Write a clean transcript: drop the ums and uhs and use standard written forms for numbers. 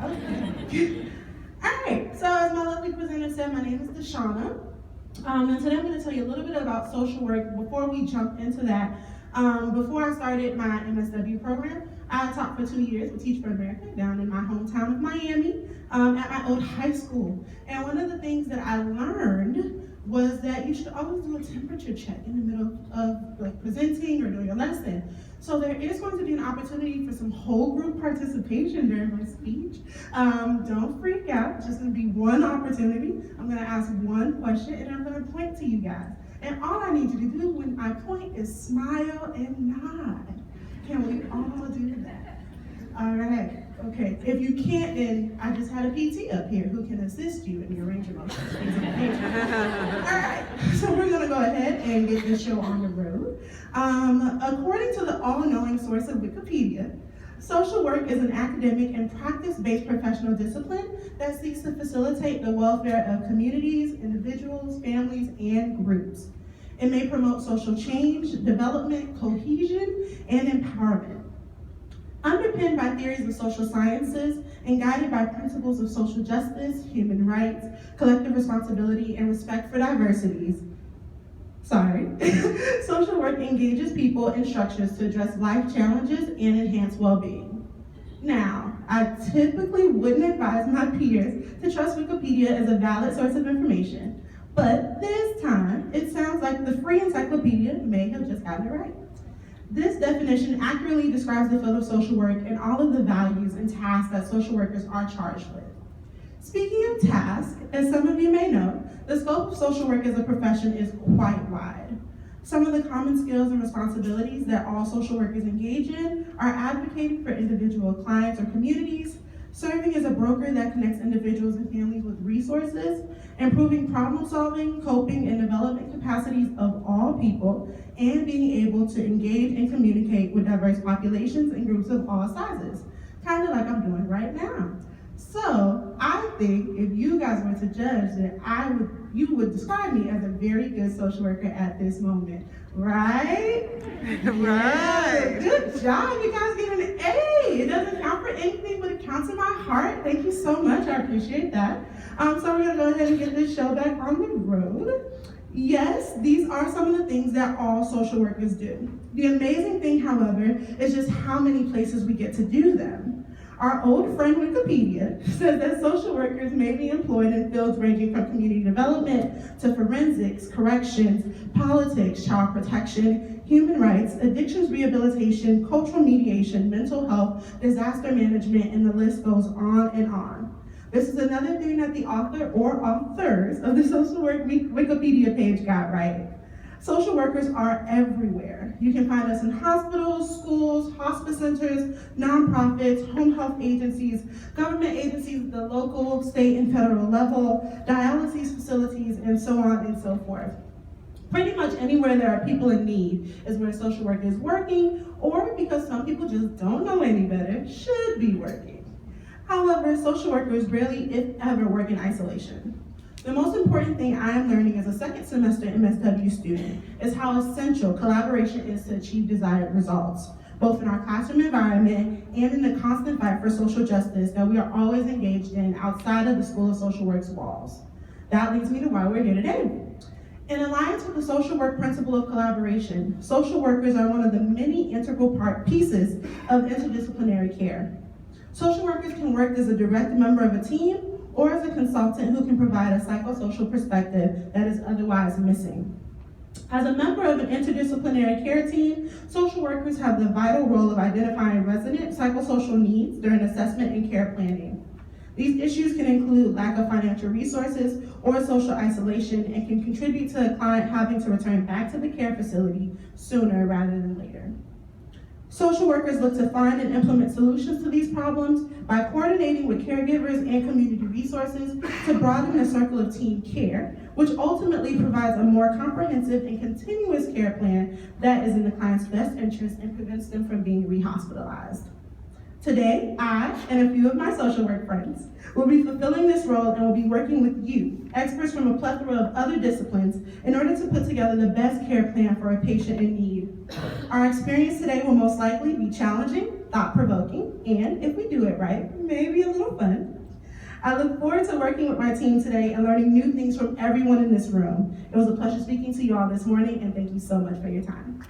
Okay. All right, so as my lovely presenter said, my name is Deshauna. And today I'm going to tell you a little bit about social work. Before we jump into that, before I started my MSW program, I taught for 2 years with Teach for America down in my hometown of Miami at my old high school. And one of the things that I learned was that you should always do a temperature check in the middle of like presenting or doing a lesson. So there is going to be an opportunity for some whole group participation during my speech. Don't freak out, it's just gonna be one opportunity. I'm gonna ask one question and I'm gonna point to you guys. And all I need you to do when I point is smile and nod. Can we all do that? All right. Okay, if you can't, then I just had a PT up here who can assist you in your range of motion. All right, so we're gonna go ahead and get this show on the road. According to the all-knowing source of Wikipedia, social work is an academic and practice-based professional discipline that seeks to facilitate the welfare of communities, individuals, families, and groups. It may promote social change, development, cohesion, and empowerment. Underpinned by theories of social sciences and guided by principles of social justice, human rights, collective responsibility, and respect for diversities, social work engages people and structures to address life challenges and enhance well-being. Now, I typically wouldn't advise my peers to trust Wikipedia as a valid source of information, but this time, it sounds like the free encyclopedia may have just gotten it right. This definition accurately describes the field of social work and all of the values and tasks that social workers are charged with. Speaking of tasks, as some of you may know, the scope of social work as a profession is quite wide. Some of the common skills and responsibilities that all social workers engage in are advocating for individual clients or communities, serving as a broker that connects individuals and families with resources, improving problem solving, coping, and development capacities of all people, and being able to engage and communicate with diverse populations and groups of all sizes, kind of like I'm doing right now. So I think if you guys were to judge that you would describe me as a very good social worker at this moment, right? Right. Yeah, good job, you guys get an A. It doesn't count for anything, but it counts in my heart. Thank you so much, I appreciate that. So we're gonna go ahead and get this show back on the road. Yes, these are some of the things that all social workers do. The amazing thing, however, is just how many places we get to do them. Our old friend Wikipedia says that social workers may be employed in fields ranging from community development to forensics, corrections, politics, child protection, human rights, addictions rehabilitation, cultural mediation, mental health, disaster management, and the list goes on and on. This is another thing that the author or authors of the social work Wikipedia page got right. Social workers are everywhere. You can find us in hospitals, schools, hospice centers, nonprofits, home health agencies, government agencies at the local, state, and federal level, dialysis facilities, and so on and so forth. Pretty much anywhere there are people in need is where social work is working, or because some people just don't know any better, should be working. However, social workers rarely, if ever, work in isolation. The most important thing I am learning as a second semester MSW student is how essential collaboration is to achieve desired results, both in our classroom environment and in the constant fight for social justice that we are always engaged in outside of the School of Social Work's walls. That leads me to why we're here today. In alliance with the social work principle of collaboration, social workers are one of the many integral pieces of interdisciplinary care. Social workers can work as a direct member of a team or as a consultant who can provide a psychosocial perspective that is otherwise missing. As a member of an interdisciplinary care team, social workers have the vital role of identifying resident psychosocial needs during assessment and care planning. These issues can include lack of financial resources or social isolation and can contribute to a client having to return back to the care facility sooner rather than later. Social workers look to find and implement solutions to these problems by coordinating with caregivers and community resources to broaden the circle of team care, which ultimately provides a more comprehensive and continuous care plan that is in the client's best interest and prevents them from being rehospitalized. Today, I and a few of my social work friends will be fulfilling this role and will be working with you, experts from a plethora of other disciplines, in order to put together the best care plan for a patient in need. Our experience today will most likely be challenging, thought-provoking, and if we do it right, maybe a little fun. I look forward to working with my team today and learning new things from everyone in this room. It was a pleasure speaking to you all this morning, and thank you so much for your time.